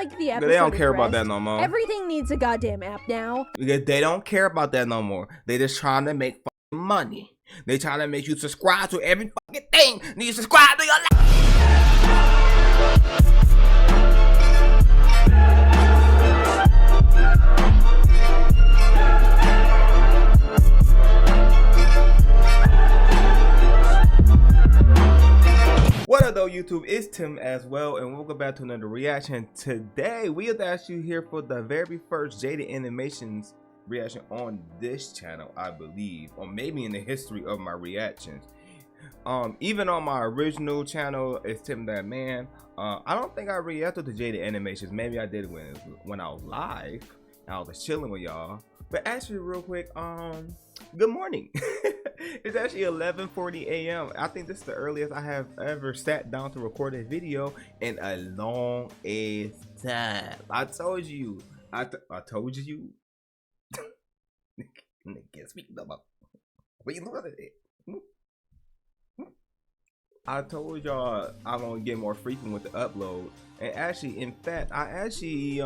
like the episode They don't care about addressed, that no more. everything needs a goddamn app now. Because they don't care about that no more. They just trying to make fucking money. They trying to make you subscribe to every fucking thing. You subscribe to your What up though YouTube, it's Tim as well, and welcome back to another reaction. Today we have actually here for the very first Jaiden animations reaction on this channel, I believe, or maybe in the history of my reactions. Even on my original channel, ItsTimAsWellMan, I don't think I reacted to Jaiden animations. Maybe I did when I was live and I was chilling with y'all. But actually real quick, good morning. It's actually 11:40 a.m. I think this is the earliest I have ever sat down to record a video in a long ass time. I told you. I told you. Nigga, speaking about. What you looking at it? I told y'all I'm gonna get more frequent with the upload, and actually, in fact, I actually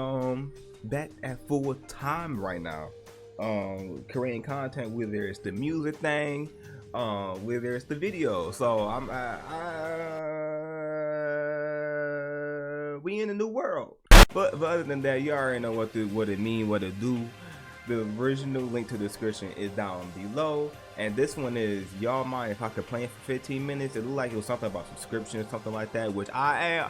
back at full time right now. Creating content, whether it's the music thing, whether it's the video. So I'm we in a new world. But other than that, you already know what it mean, what it do. The original link to the description is down below, and this one is y'all mind if I could play it for 15 minutes. It looked like it was something about subscription, something like that, which I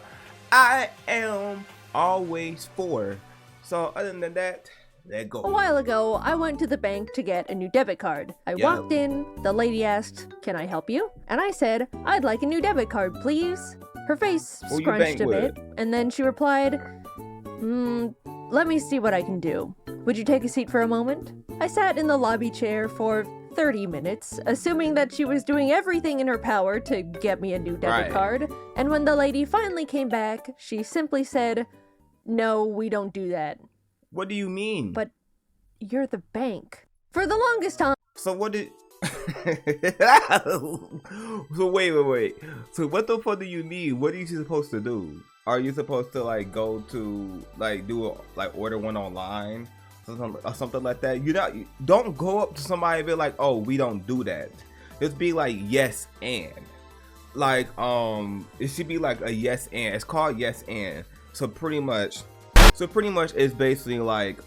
am always for. So other than that, let go. A while ago, I went to the bank to get a new debit card. I walked in, the lady asked, "Can I help you?" And I said, "I'd like a new debit card, please." Her face scrunched a bit, and then she replied, "Let me see what I can do. Would you take a seat for a moment?" I sat in the lobby chair for 30 minutes, assuming that she was doing everything in her power to get me a new debit card. And when the lady finally came back, she simply said, "No, we don't do that." What do you mean? But you're the bank. For the longest time. So what did... So wait. So what the fuck do you mean? What are you supposed to do? Are you supposed to like go to like order one online? Something like that? You don't go up to somebody and be like, "Oh, we don't do that." Just be like, "Yes and." Like it should be like a yes and. It's called yes and. So pretty much it's basically like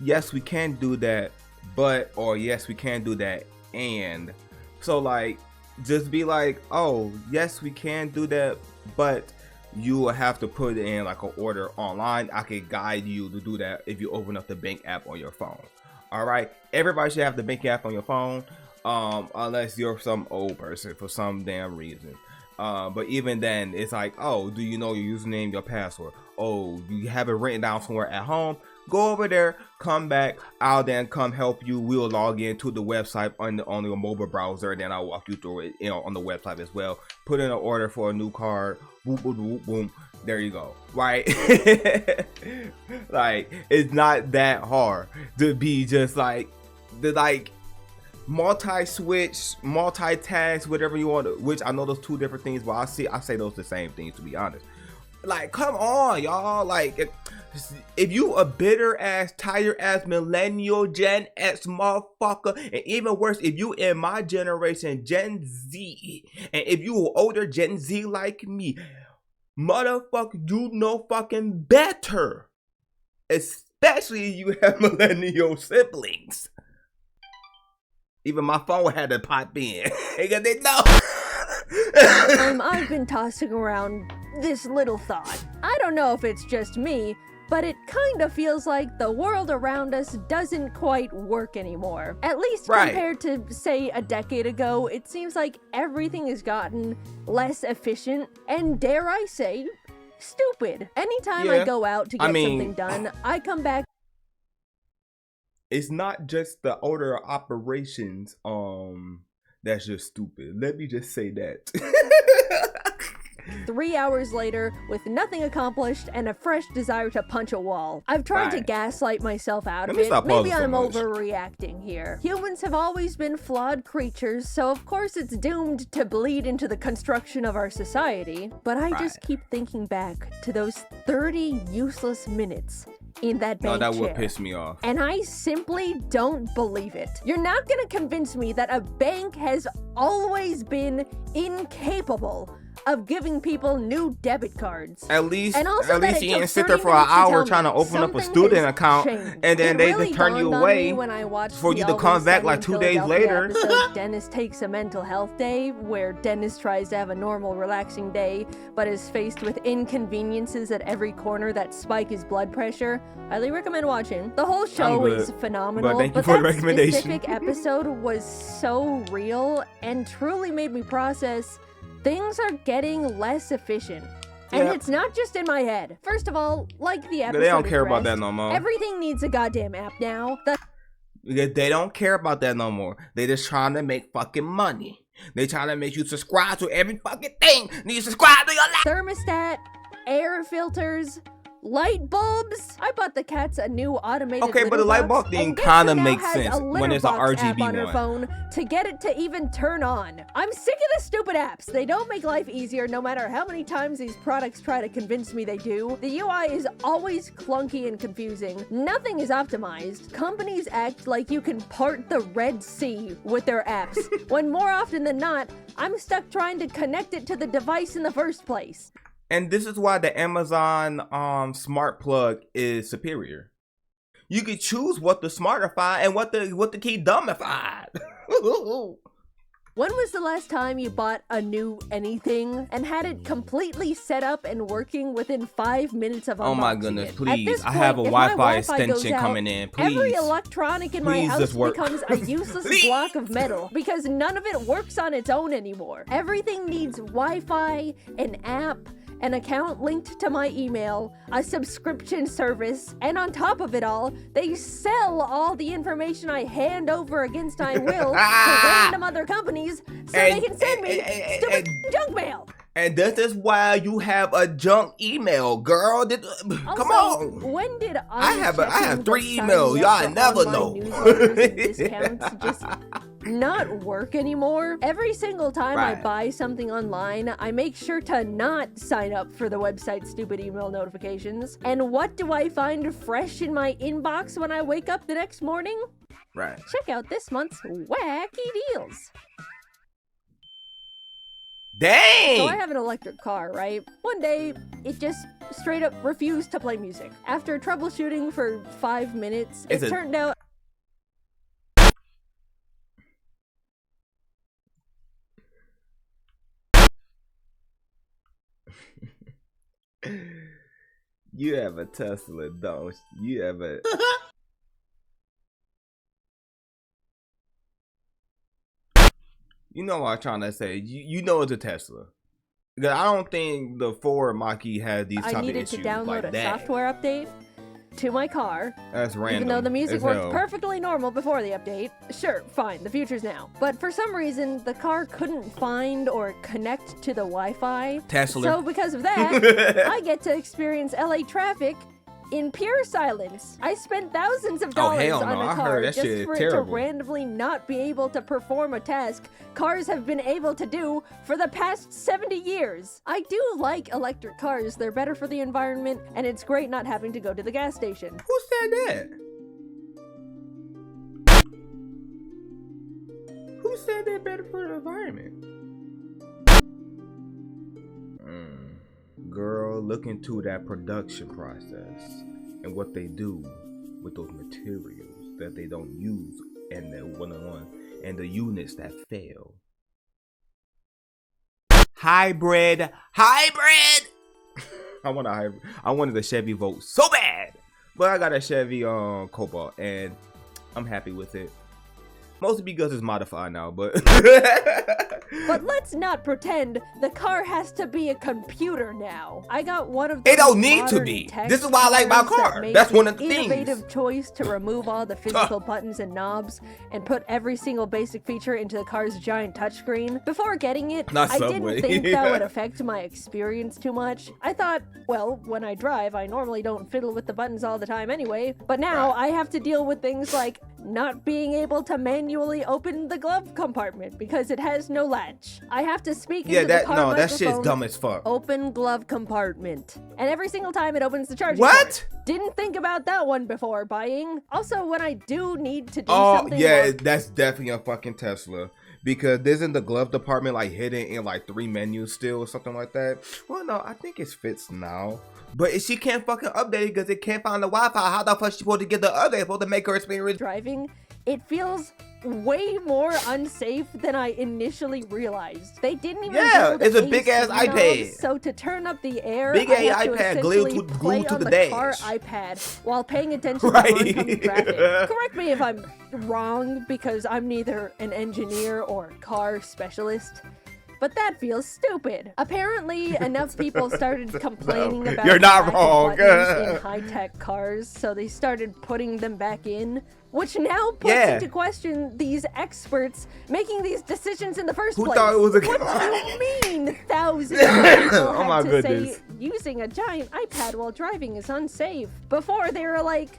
yes, we can do that, but, or yes, we can do that and. So like just be like, "Oh, yes, we can do that, but you will have to put in like an order online. I can guide you to do that if you open up the bank app on your phone." All right, everybody should have the bank app on your phone, unless you're some old person for some damn reason. But even then, it's like, "Oh, do you know your username, your password? Oh, you have it written down somewhere at home? Go over there, come back, I'll then come help you. We'll log into the website on your mobile browser, and then I'll walk you through it, you know, on the website as well. Put in an order for a new card, boom, boom, boom, boom. There you go." Right? Like, it's not that hard to be just like multi-switch, multitask, whatever you want to, which I know those two different things, but I say those the same things, to be honest. Like, come on, y'all. Like, if you a bitter ass, tired ass millennial Gen X motherfucker, and even worse, if you in my generation, Gen Z, and if you older Gen Z like me, motherfucker, you know fucking better. Especially if you have millennial siblings. Even my phone had to pop in because they know. I've been tossing around this little thought. I don't know if it's just me, but it kind of feels like the world around us doesn't quite work anymore. At least compared to, say, a decade ago, it seems like everything has gotten less efficient and, dare I say, stupid. Anytime I go out to get something done, I come back. It's not just the older operations that's just stupid. Let me just say that. 3 hours later with nothing accomplished and a fresh desire to punch a wall. I've tried to gaslight myself out of it. Maybe I'm overreacting here. Humans have always been flawed creatures, so of course it's doomed to bleed into the construction of our society. But I just keep thinking back to those 30 useless minutes in that bank chair. No, that would piss me off. And I simply don't believe it. You're not gonna convince me that a bank has always been incapable of giving people new debit cards. At least you didn't sit there for an hour trying to open up a student account, and then they just turn you away for you to come back like 2 days later. Dennis takes a mental health day, where Dennis tries to have a normal, relaxing day, but is faced with inconveniences at every corner that spike his blood pressure. Highly recommend watching. The whole show is phenomenal, but thank you for the recommendation. That specific episode was so real and truly made me process things are getting less efficient. And it's not just in my head. First of all, like the episode they don't care about that no more. Everything needs a goddamn app now. They don't care about that no more. They just trying to make fucking money. They trying to make you subscribe to every fucking thing. You subscribe to your thermostat, air filters, light bulbs. I bought the cats a new automated but the light bulb thing kind of makes sense when it's an RGB on her phone to get it to even turn on. I'm sick of the stupid apps. They don't make life easier no matter how many times these products try to convince me they do. The UI is always clunky and confusing. Nothing is optimized. Companies act like you can part the Red Sea with their apps, when more often than not, I'm stuck trying to connect it to the device in the first place. And this is why the Amazon smart plug is superior. You can choose what to smartify and what to keep dumbified. When was the last time you bought a new anything and had it completely set up and working within 5 minutes of unboxing Oh my goodness, it? Please. I have a Wi-Fi extension coming in. Please. Every electronic in my house becomes a useless block of metal because none of it works on its own anymore. Everything needs Wi-Fi, an app, an account linked to my email, a subscription service, and on top of it all, they sell all the information I hand over against my will to random other companies so they can send me stupid junk mail. And this is why you have a junk email, girl. Come on. When did I have 3 emails. Y'all never know. Discounts just not work anymore? Every single time I buy something online, I make sure to not sign up for the website's stupid email notifications. And what do I find fresh in my inbox when I wake up the next morning? Right. Check out this month's wacky deals. Dang! So I have an electric car, right? One day, it just straight up refused to play music. After troubleshooting for 5 minutes, it turned out... You have a Tesla, don't you? Have a... You know what I'm trying to say. You know it's a Tesla. Because I don't think the Ford Mach-E had these type of issues like that. I needed to download a software update to my car. That's random. Even though the music worked perfectly normal before the update. Sure, fine, the future's now. But for some reason, the car couldn't find or connect to the Wi-Fi. Tesla. So because of that, I get to experience LA traffic in pure silence. I spent thousands of dollars on a car just for it to randomly not be able to perform a task cars have been able to do for the past 70 years. I do like electric cars. They're better for the environment, and it's great not having to go to the gas station. Who said that? Who said they're better for the environment? Girl, look into that production process and what they do with those materials that they don't use and the one-on-one and the units that fail. Hybrid. I want a hybrid. I wanted a Chevy Volt so bad, but I got a Chevy Cobalt and I'm happy with it. Mostly because it's modified now, but But let's not pretend the car has to be a computer now. I got one of those. It don't need to be. This is why I like my car. That's one of the things. Innovative choice to remove all the physical buttons and knobs and put every single basic feature into the car's giant touchscreen. Before getting it, I didn't think that would affect my experience too much. I thought, well, when I drive, I normally don't fiddle with the buttons all the time anyway. But now I have to deal with things like not being able to manually open the glove compartment because it has no latch. I have to speak into the car microphone. That shit's dumb as fuck. Open glove compartment. And every single time it opens the charging What? port. Didn't think about that one before buying. Also, when I do need to do something. Oh, yeah, that's definitely a fucking Tesla. Because isn't the glove department like hidden in like 3 menus still or something like that? Well, no, I think it fits now. But she can't fucking update it because it can't find the Wi-Fi. How the fuck she supposed to get the update? Supposed to make her experience driving? It feels way more unsafe than I initially realized. They didn't even it's a big ass iPad. So to turn up the air, big ass iPad glued to the dash. Car iPad while paying attention to oncoming traffic. Correct me if I'm wrong because I'm neither an engineer or car specialist. But that feels stupid. Apparently, enough people started complaining about you're not wrong. buttons in high-tech cars, so they started putting them back in, which now puts into question these experts making these decisions in the first place. Who thought it was a What do you mean thousands of people had to goodness. say using a giant iPad while driving is unsafe? Before they were like,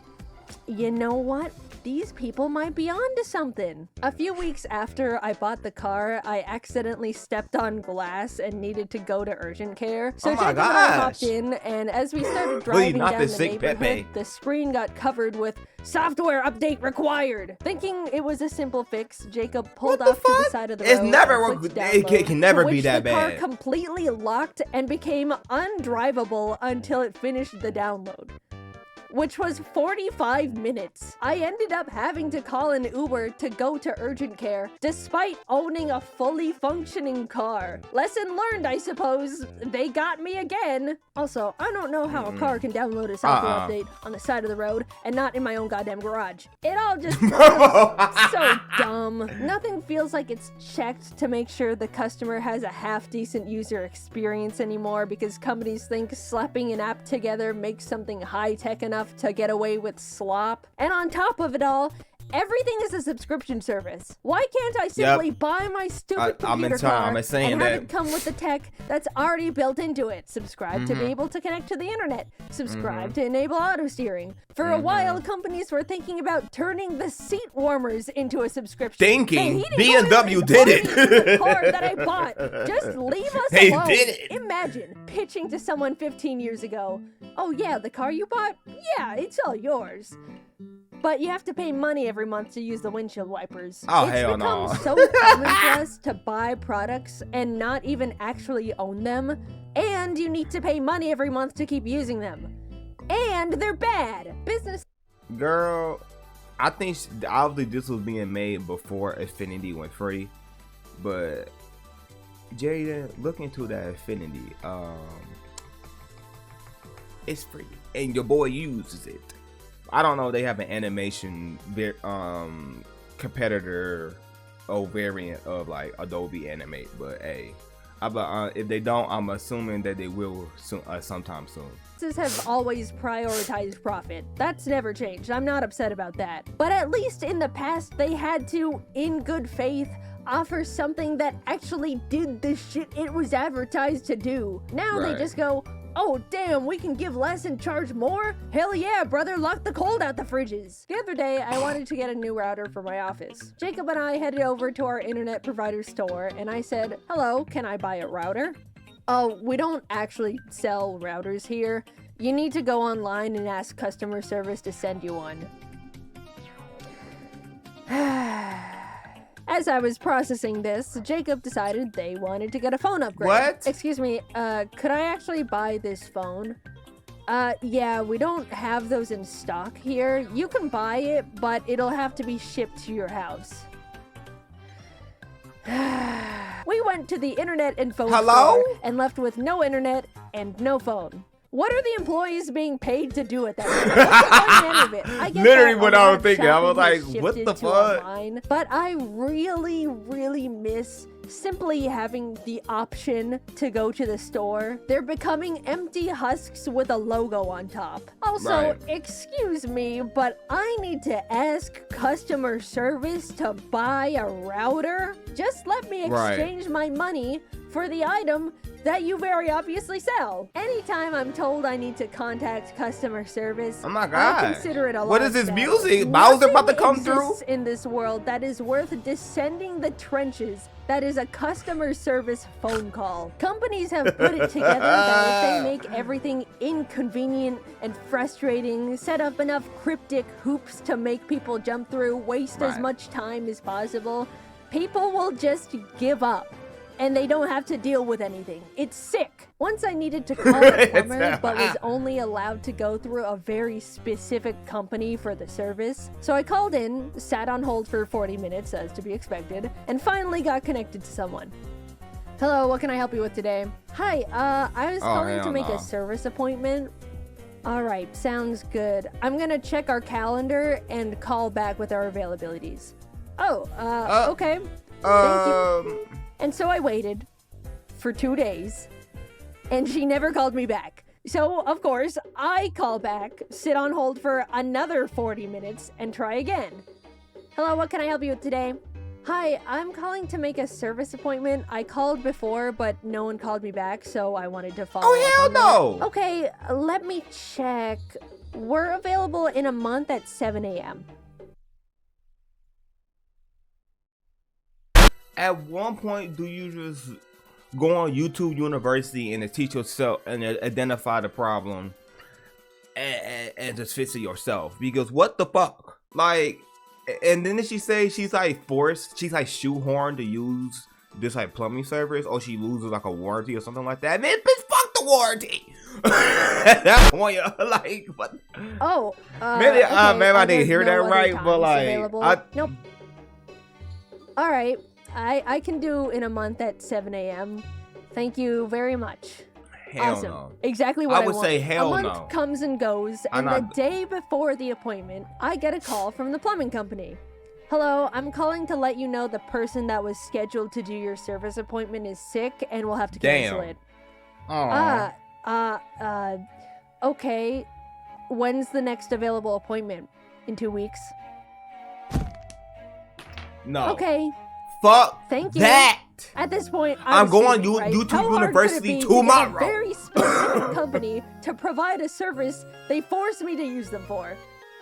you know what? These people might be onto something. A few weeks after I bought the car, I accidentally stepped on glass and needed to go to urgent care. So Jaiden and I hopped in, and as we started driving down the neighborhood, the screen got covered with software update required. Thinking it was a simple fix, Jacob pulled off to the side of the road. It can never be that bad. The car completely locked and became undrivable until it finished the download, which was 45 minutes. I ended up having to call an Uber to go to urgent care, despite owning a fully functioning car. Lesson learned, I suppose. They got me again. Also, I don't know how a car can download a software update on the side of the road and not in my own goddamn garage. It all just feels so dumb. Nothing feels like it's checked to make sure the customer has a half-decent user experience anymore because companies think slapping an app together makes something high-tech enough to get away with slop. And on top of it all, everything is a subscription service. Why can't I simply buy my stupid computer car and have it come with the tech that's already built into it? Subscribe to be able to connect to the internet. Subscribe to enable auto steering. For a while, companies were thinking about turning the seat warmers into a subscription. BMW did it. The car that I bought. Just leave us alone. Did it. Imagine pitching to someone 15 years ago, oh yeah, the car you bought? Yeah, it's all yours. But you have to pay money every month to use the windshield wipers. Oh, hell no. It's become so common for us to buy products and not even actually own them. And you need to pay money every month to keep using them. And they're bad. Business. Girl, I think obviously this was being made before Affinity went free. But Jaiden, look into that Affinity. It's free. And your boy uses it. I don't know if they have an animation competitor or variant of like Adobe Animate, but hey, if they don't, I'm assuming that they will sometime soon. Have always prioritized profit. That's never changed. I'm not upset about that. But at least in the past, they had to, in good faith, offer something that actually did the shit it was advertised to do. Now they just go, oh damn, we can give less and charge more? Hell yeah, brother, lock the cold out the fridges. The other day, I wanted to get a new router for my office. Jacob and I headed over to our internet provider store, and I said, hello, can I buy a router? Oh, we don't actually sell routers here. You need to go online and ask customer service to send you one. As I was processing this, Jacob decided they wanted to get a phone upgrade. What? Excuse me, could I actually buy this phone? Yeah, we don't have those in stock here. You can buy it, but it'll have to be shipped to your house. We went to the internet and phone store and left with no internet and no phone. What are the employees being paid to do at that point? What's the point of it? I get literally what I was thinking. I was like, what the fuck? Online, but I really, really miss simply having the option to go to the store, they're becoming empty husks with a logo on top. Also, excuse me, but I need to ask customer service to buy a router? Just let me exchange my money for the item that you very obviously sell. Anytime I'm told I need to contact customer service, oh my God, I consider it a what is this lifestyle. music? Bowser about to come through? In this world that is worth descending the trenches. That is a customer service phone call. Companies have put it together that if they make everything inconvenient and frustrating, set up enough cryptic hoops to make people jump through, waste as much time as possible, people will just give up. And they don't have to deal with anything. It's sick. Once I needed to call a plumber, but was only allowed to go through a very specific company for the service. So I called in, sat on hold for 40 minutes, as to be expected, and finally got connected to someone. Hello, what can I help you with today? Hi, I was calling to make a service appointment. All right, sounds good. I'm gonna check our calendar and call back with our availabilities. Okay. Thank you. And so I waited for 2 days, and she never called me back. So, of course, I call back, sit on hold for another 40 minutes, and try again. Hello, what can I help you with today? Hi, I'm calling to make a service appointment. I called before, but no one called me back, so I wanted to follow up. Oh, hell no! Okay, let me check. We're available in a month at 7 a.m. At one point, do you just go on YouTube University and teach yourself and identify the problem and just fix it yourself? Because what the fuck? Like, and then she say she's like forced, she's like shoehorned to use this like plumbing service, or she loses like a warranty or something like that. Man, bitch, fuck the warranty. At that point, like, what? Oh, maybe okay, maybe I didn't hear that right, but like, nope. All right. I can do in a month at 7 a.m. Thank you very much. Hell awesome. no. Exactly what I want. would say hell no. A month comes and goes, and the day before the appointment, I get a call from the plumbing company. Hello, I'm calling to let you know the person that was scheduled to do your service appointment is sick and will have to cancel it. Okay. When's the next available appointment? In 2 weeks? No. Okay. Fuck Thank you. that. At this point, I'm going to right? YouTube University tomorrow. A very specific company to provide a service they forced me to use them for.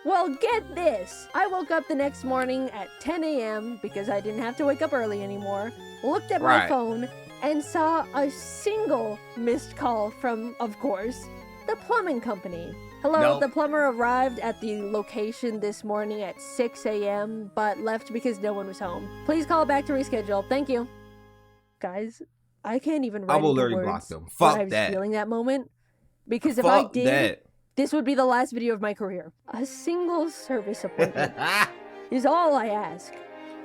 Well, get this. I woke up the next morning at 10 a.m. because I didn't have to wake up early anymore, looked at my phone, and saw a single missed call from, of course, the plumbing company. Hello, the plumber arrived at the location this morning at 6 a.m., but left because no one was home. Please call back to reschedule. Thank you. Guys, I can't even write I will into literally words block them. what Fuck I was that. feeling that moment. Because if I did, this would be the last video of my career. A single service appointment is all I ask.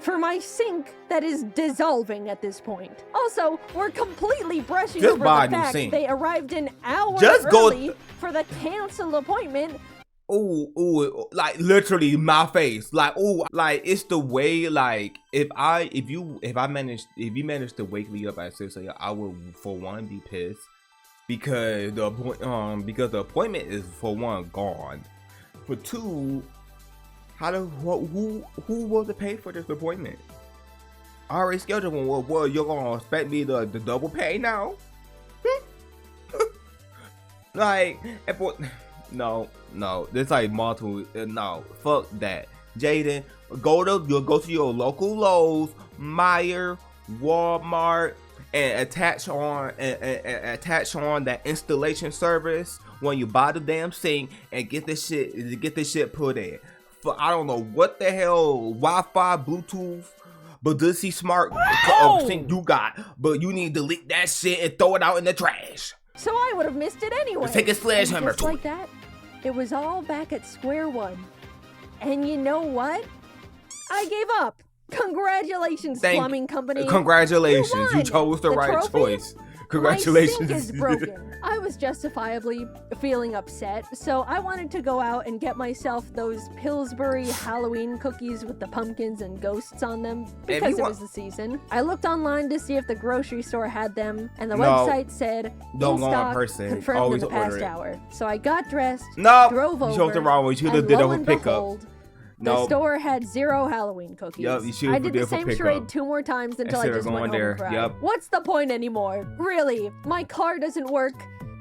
For my sink that is dissolving at this point. Also, we're completely brushing over the fact they arrived an hour early for the canceled appointment. Ooh, like literally my face. Like, ooh, like it's the way, like if you manage to wake me up at 6 a.m., I will for one be pissed because the appointment is for one gone. For two, who will pay for this appointment? I already scheduled one. Well, you're gonna expect me to double pay now? Like, no, there's like multiple. No, fuck that. Jaiden, go to your local Lowe's, Meijer, Walmart, and attach on that installation service when you buy the damn sink and get this shit put in. For I don't know what the hell Wi-Fi, Bluetooth, but does he smart thing you got? But you need to delete that shit and throw it out in the trash. So I would have missed it anyway. Just take a sledgehammer. Just like that, it was all back at square one. And you know what? I gave up. Congratulations, plumbing company. Congratulations, you chose the right trophy? choice. Congratulations. My sink is broken. I was justifiably feeling upset, so I wanted to go out and get myself those Pillsbury Halloween cookies with the pumpkins and ghosts on them because it was the season. I looked online to see if the grocery store had them, and the website said don't in go stock, in person. confirmed Always in the past order it. hour. So I got dressed, You drove over, chose the wrong one. You should have did over pickup. The store had 0 Halloween cookies. Yup, you should I did the same charade 2 more times until I just went home and cried. Yep. What's the point anymore? Really, my car doesn't work.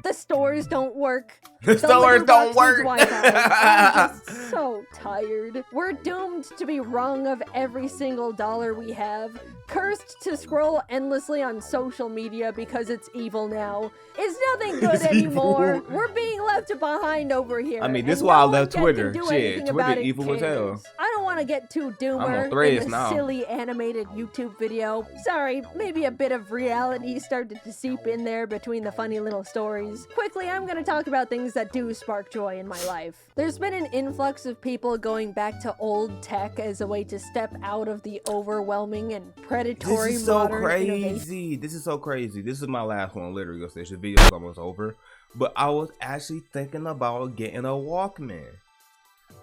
The stores don't work. The stores don't work. I'm just so tired. We're doomed to be wrung of every single dollar we have. Cursed to scroll endlessly on social media because it's evil now. It's nothing good anymore. We're being left behind over here. I mean, this is why I left Twitter. Shit, Twitter evil as hell. I don't want to get too doomer in a silly animated YouTube video. Sorry, maybe a bit of reality started to seep in there between the funny little stories. Quickly, I'm going to talk about things that do spark joy in my life. There's been an influx of people going back to old tech as a way to step out of the overwhelming and predatory This is so modern crazy. innovation. This is so crazy. This is my last one, literally. The video's almost over. But I was actually thinking about getting a Walkman.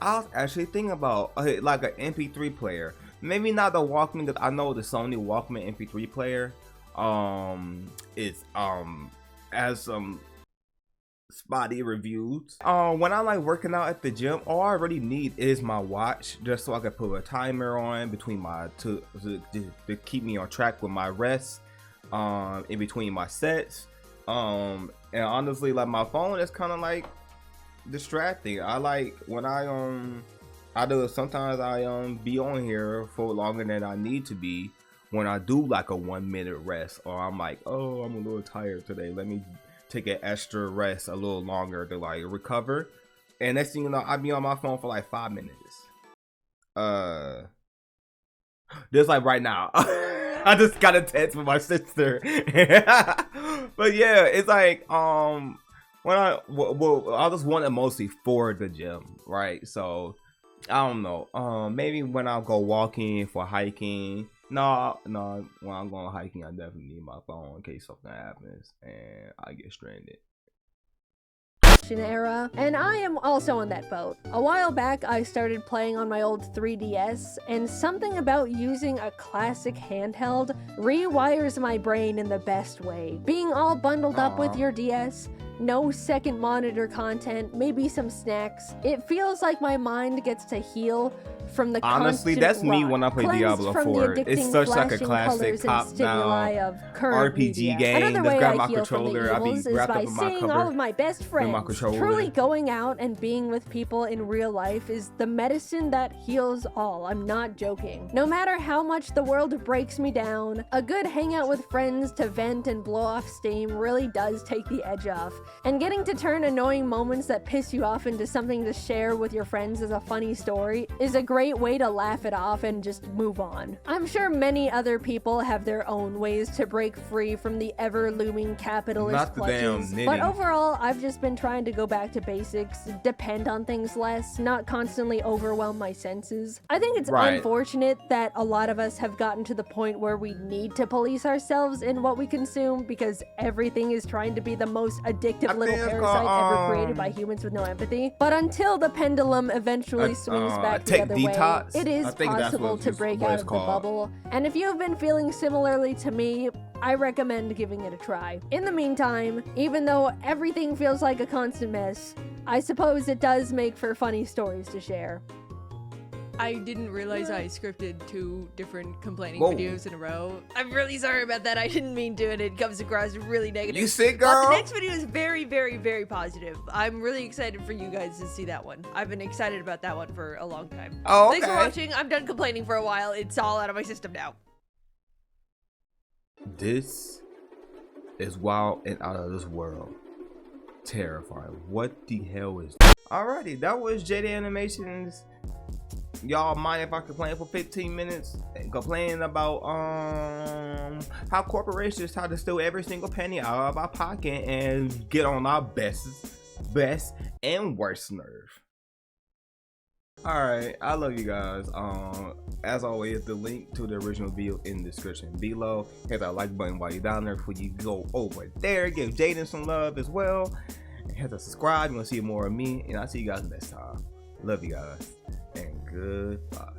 I was actually thinking about like an MP3 player. Maybe not the Walkman, because I know the Sony Walkman MP3 player is has some spotty reviews. When I'm like working out at the gym, all I really need is my watch, just so I can put a timer on between my to keep me on track with my rests in between my sets. And honestly, like, my phone is kind of like distracting. I like when I do sometimes I be on here for longer than I need to be when I do like a 1 minute rest, or I'm like, oh, I'm a little tired today, let me take an extra rest a little longer to like recover. And next thing you know, I'll be on my phone for like 5 minutes. Just like right now. I just got a text with my sister. But yeah, it's like when I just want it mostly for the gym, right? So I don't know. Maybe when I go walking, for hiking. No, when I'm going hiking, I definitely need my phone in case something happens and I get stranded. Era, and I am also on that boat. A while back, I started playing on my old 3DS, and something about using a classic handheld rewires my brain in the best way. Being all bundled up with your DS, no second monitor content, maybe some snacks. It feels like my mind gets to heal from the honestly, that's me when I play Diablo 4. It's such like a classic top-down RPG game. Another way grab I my heal controller, from the evils is by seeing all of my best friends. Truly going out and being with people in real life is the medicine that heals all. I'm not joking. No matter how much the world breaks me down, a good hangout with friends to vent and blow off steam really does take the edge off. And getting to turn annoying moments that piss you off into something to share with your friends as a funny story is a great way to laugh it off and just move on. I'm sure many other people have their own ways to break free from the ever-looming capitalist clutches, but overall, I've just been trying to go back to basics, depend on things less, not constantly overwhelm my senses. I think it's unfortunate that a lot of us have gotten to the point where we need to police ourselves in what we consume because everything is trying to be the most addictive little parasite ever created by humans with no empathy. But until the pendulum eventually swings back the other way, it is possible to break out of the bubble. And if you've been feeling similarly to me, I recommend giving it a try. In the meantime, even though everything feels like a constant mess, I suppose it does make for funny stories to share. I didn't realize I scripted 2 different complaining videos in a row. I'm really sorry about that. I didn't mean to, and it comes across really negative. You sick, girl? But the next video is very, very, very positive. I'm really excited for you guys to see that one. I've been excited about that one for a long time. Oh, okay. Thanks for watching. I'm done complaining for a while. It's all out of my system now. This is wild and out of this world. Terrifying. What the hell is that? Alrighty, that was Jaiden Animations. Y'all mind if I complain for 15 minutes and complain about how corporations try to steal every single penny out of our pocket and get on our best and worst nerve. Alright, I love you guys. As always, the link to the original video in the description below. Hit that like button while you're down there before you go over there. Give Jaiden some love as well. And hit the subscribe. You want to see more of me. And I'll see you guys next time. Love you guys. And goodbye.